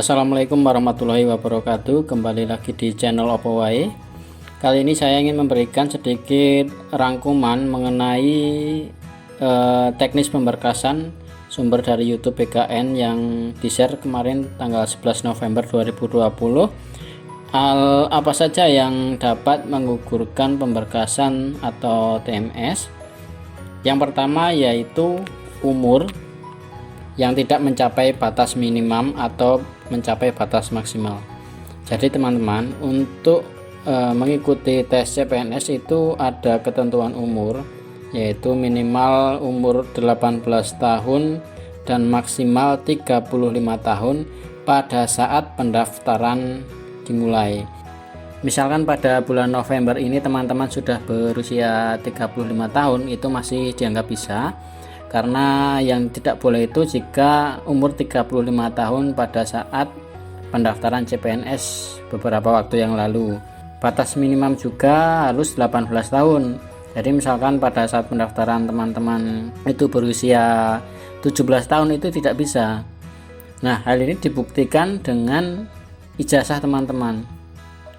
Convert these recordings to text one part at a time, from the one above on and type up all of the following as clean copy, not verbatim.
Assalamualaikum warahmatullahi wabarakatuh. Kembali lagi di channel Opo Wae. Kali ini saya ingin memberikan sedikit rangkuman mengenai teknis pemberkasan sumber dari YouTube BKN yang di-share kemarin tanggal 11 November 2020. Apa saja yang dapat menggugurkan pemberkasan atau TMS? Yang pertama yaitu umur yang tidak mencapai batas minimum atau mencapai batas maksimal. Jadi teman-teman, untuk mengikuti tes CPNS itu ada ketentuan umur, yaitu minimal umur 18 tahun dan maksimal 35 tahun pada saat pendaftaran dimulai. Misalkan pada bulan November ini teman-teman sudah berusia 35 tahun, itu masih dianggap bisa. Karena yang tidak boleh itu jika umur 35 tahun pada saat pendaftaran CPNS beberapa waktu yang lalu. Batas minimum juga harus 18 tahun. Jadi misalkan pada saat pendaftaran teman-teman itu berusia 17 tahun itu tidak bisa. Nah, hal ini dibuktikan dengan ijazah teman-teman.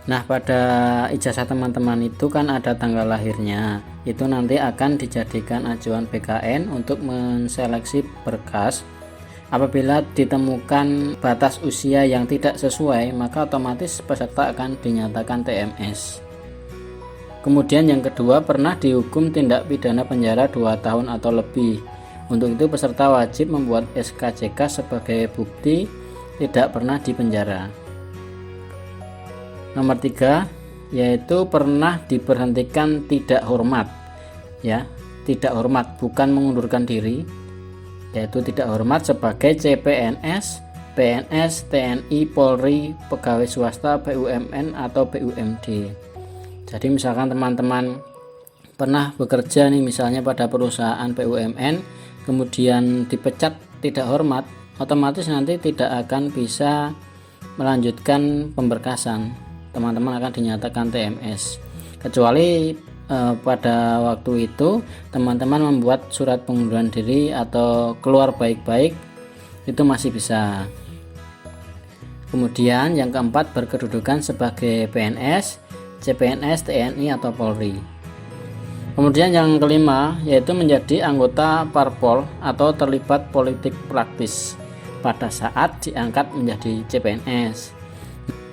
Nah, pada ijazah teman-teman itu kan ada tanggal lahirnya. Itu nanti akan dijadikan acuan BKN untuk menseleksi berkas. Apabila ditemukan batas usia yang tidak sesuai, maka otomatis peserta akan dinyatakan TMS. Kemudian yang kedua, pernah dihukum tindak pidana penjara 2 tahun atau lebih. Untuk itu peserta wajib membuat SKCK sebagai bukti tidak pernah dipenjara. Nomor 3 yaitu pernah diberhentikan tidak hormat, ya, tidak hormat, bukan mengundurkan diri, yaitu tidak hormat sebagai CPNS, PNS, TNI, Polri, pegawai swasta, BUMN atau BUMD. Jadi misalkan teman-teman pernah bekerja nih misalnya pada perusahaan BUMN, kemudian dipecat tidak hormat, otomatis nanti tidak akan bisa melanjutkan pemberkasan. Teman-teman akan dinyatakan TMS, kecuali pada waktu itu teman-teman membuat surat pengunduran diri atau keluar baik-baik, itu masih bisa. Kemudian yang keempat, berkedudukan sebagai PNS, CPNS, TNI atau Polri. Kemudian yang kelima yaitu menjadi anggota parpol atau terlibat politik praktis pada saat diangkat menjadi CPNS.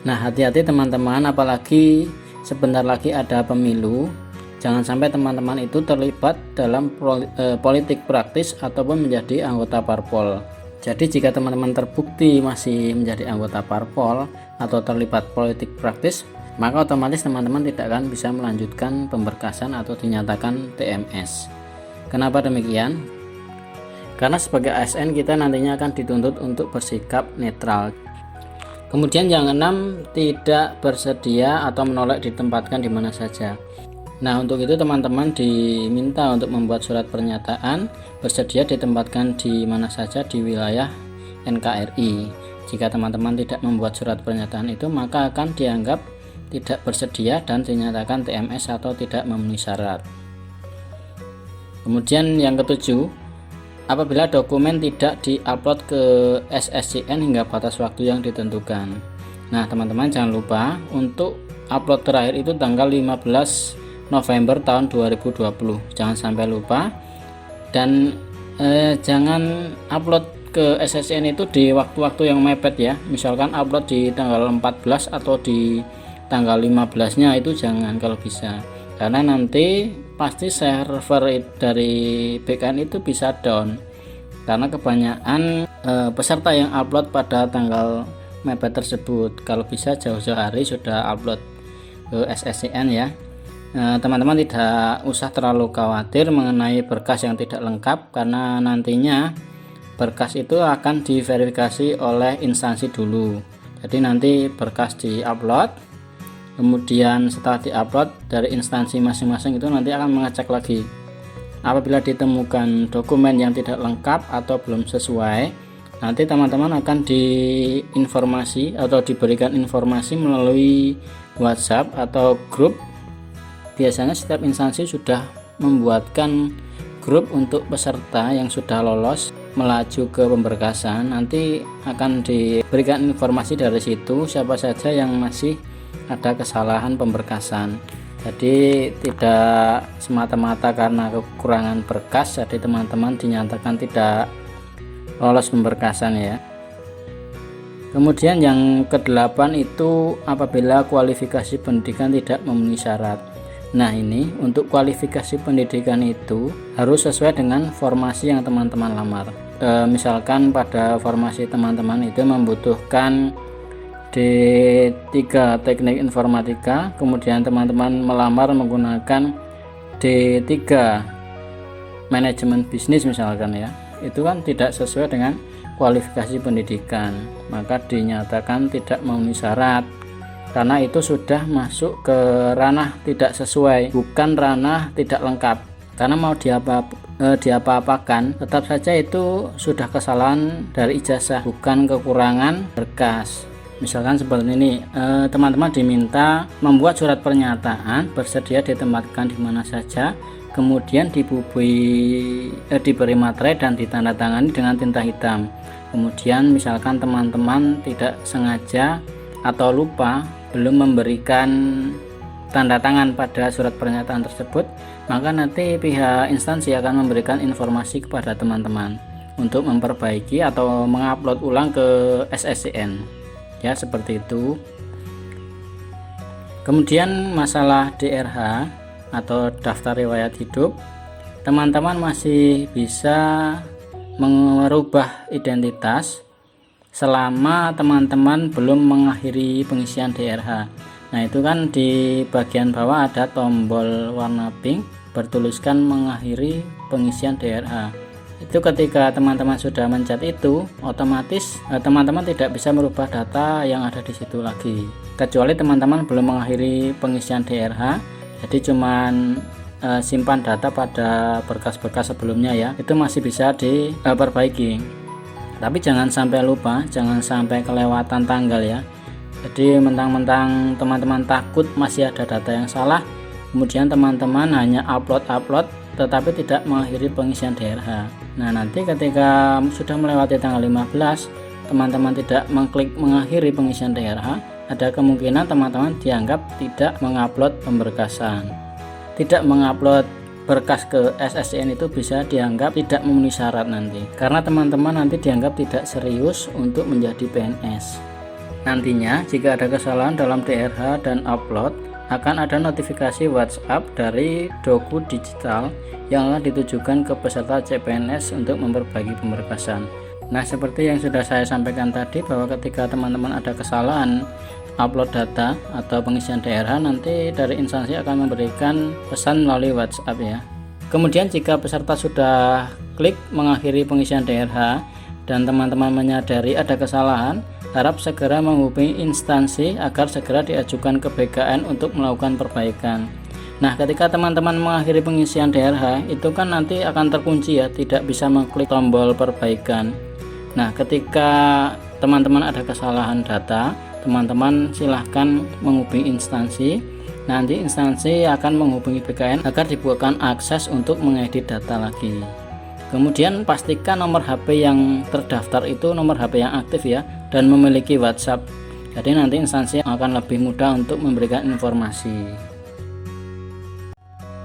Nah, hati-hati teman-teman, apalagi sebentar lagi ada pemilu. Jangan sampai teman-teman itu terlibat dalam politik praktis ataupun menjadi anggota parpol. Jadi jika teman-teman terbukti masih menjadi anggota parpol atau terlibat politik praktis, maka otomatis teman-teman tidak akan bisa melanjutkan pemberkasan atau dinyatakan TMS. Kenapa demikian? Karena sebagai ASN kita nantinya akan dituntut untuk bersikap netral. Kemudian yang keenam, tidak bersedia atau menolak ditempatkan di mana saja. Nah, untuk itu teman-teman diminta untuk membuat surat pernyataan bersedia ditempatkan di mana saja di wilayah NKRI. Jika teman-teman tidak membuat surat pernyataan itu, maka akan dianggap tidak bersedia dan dinyatakan TMS atau tidak memenuhi syarat. Kemudian yang ketujuh, apabila dokumen tidak diupload ke SSCN hingga batas waktu yang ditentukan. Nah, teman-teman jangan lupa untuk upload terakhir itu tanggal 15 November tahun 2020. Jangan sampai lupa. Dan jangan upload ke SSCN itu di waktu-waktu yang mepet ya. Misalkan upload di tanggal 14 atau di tanggal 15-nya itu jangan kalau bisa. Karena nanti pasti server dari BKN itu bisa down karena kebanyakan peserta yang upload pada tanggal mepet tersebut. Kalau bisa jauh-jauh hari sudah upload ke SSCN ya. Teman-teman tidak usah terlalu khawatir mengenai berkas yang tidak lengkap, karena nantinya berkas itu akan diverifikasi oleh instansi dulu. Jadi nanti berkas diupload, kemudian setelah diupload dari instansi masing-masing itu nanti akan mengecek lagi. Apabila ditemukan dokumen yang tidak lengkap atau belum sesuai, nanti teman-teman akan diinformasi atau diberikan informasi melalui WhatsApp atau grup. Biasanya setiap instansi sudah membuatkan grup untuk peserta yang sudah lolos melaju ke pemberkasan, nanti akan diberikan informasi dari situ siapa saja yang masih ada kesalahan pemberkasan. Jadi tidak semata-mata karena kekurangan berkas jadi teman-teman dinyatakan tidak lolos pemberkasan ya. Kemudian yang ke-8 itu apabila kualifikasi pendidikan tidak memenuhi syarat. Nah, ini untuk kualifikasi pendidikan itu harus sesuai dengan formasi yang teman-teman lamar. Misalkan pada formasi teman-teman itu membutuhkan D3 Teknik Informatika, kemudian teman-teman melamar menggunakan D3 Manajemen Bisnis misalkan ya. Itu kan tidak sesuai dengan kualifikasi pendidikan, maka dinyatakan tidak memenuhi syarat karena itu sudah masuk ke ranah tidak sesuai, bukan ranah tidak lengkap. Karena mau diapa-apakan tetap saja itu sudah kesalahan dari ijazah, bukan kekurangan berkas. Misalkan seperti ini, teman-teman diminta membuat surat pernyataan bersedia ditempatkan di mana saja, kemudian diberi materai dan ditandatangani dengan tinta hitam. Kemudian misalkan teman-teman tidak sengaja atau lupa belum memberikan tanda tangan pada surat pernyataan tersebut, maka nanti pihak instansi akan memberikan informasi kepada teman-teman untuk memperbaiki atau mengupload ulang ke SSCN ya, seperti itu. Kemudian masalah DRH atau daftar riwayat hidup, teman-teman masih bisa merubah identitas selama teman-teman belum mengakhiri pengisian DRH. Nah, itu kan di bagian bawah ada tombol warna pink bertuliskan mengakhiri pengisian DRH. Itu ketika teman-teman sudah mencet itu, otomatis teman-teman tidak bisa merubah data yang ada di situ lagi, kecuali teman-teman belum mengakhiri pengisian DRH. Jadi cuman simpan data pada berkas-berkas sebelumnya ya, itu masih bisa diperbaiki. Tapi jangan sampai lupa, jangan sampai kelewatan tanggal ya. Jadi mentang-mentang teman-teman takut masih ada data yang salah, kemudian teman-teman hanya upload tetapi tidak mengakhiri pengisian DRH. Nah, nanti ketika sudah melewati tanggal 15, teman-teman tidak mengklik mengakhiri pengisian DRH, ada kemungkinan teman-teman dianggap tidak mengupload pemberkasan. Tidak mengupload berkas ke SSCN itu bisa dianggap tidak memenuhi syarat nanti, karena teman-teman nanti dianggap tidak serius untuk menjadi PNS. Nantinya jika ada kesalahan dalam DRH dan upload, akan ada notifikasi WhatsApp dari Doku Digital yang akan ditujukan ke peserta CPNS untuk memperbaiki pemberkasan. Nah, seperti yang sudah saya sampaikan tadi, bahwa ketika teman-teman ada kesalahan upload data atau pengisian DRH, nanti dari instansi akan memberikan pesan melalui WhatsApp ya. Kemudian jika peserta sudah klik mengakhiri pengisian DRH dan teman-teman menyadari ada kesalahan, harap segera menghubungi instansi agar segera diajukan ke BKN untuk melakukan perbaikan. Nah, ketika teman-teman mengakhiri pengisian DRH itu kan nanti akan terkunci ya, tidak bisa mengklik tombol perbaikan. Nah, ketika teman-teman ada kesalahan data, teman-teman silahkan menghubungi instansi. Nanti instansi akan menghubungi BKN agar dibukakan akses untuk mengedit data lagi. Kemudian pastikan nomor HP yang terdaftar itu nomor HP yang aktif ya, dan memiliki WhatsApp. Jadi nanti instansi akan lebih mudah untuk memberikan informasi.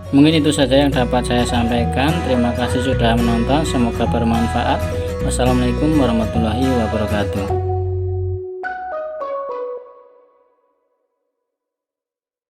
Mungkin itu saja yang dapat saya sampaikan. Terima kasih sudah menonton, semoga bermanfaat. Wassalamualaikum warahmatullahi wabarakatuh.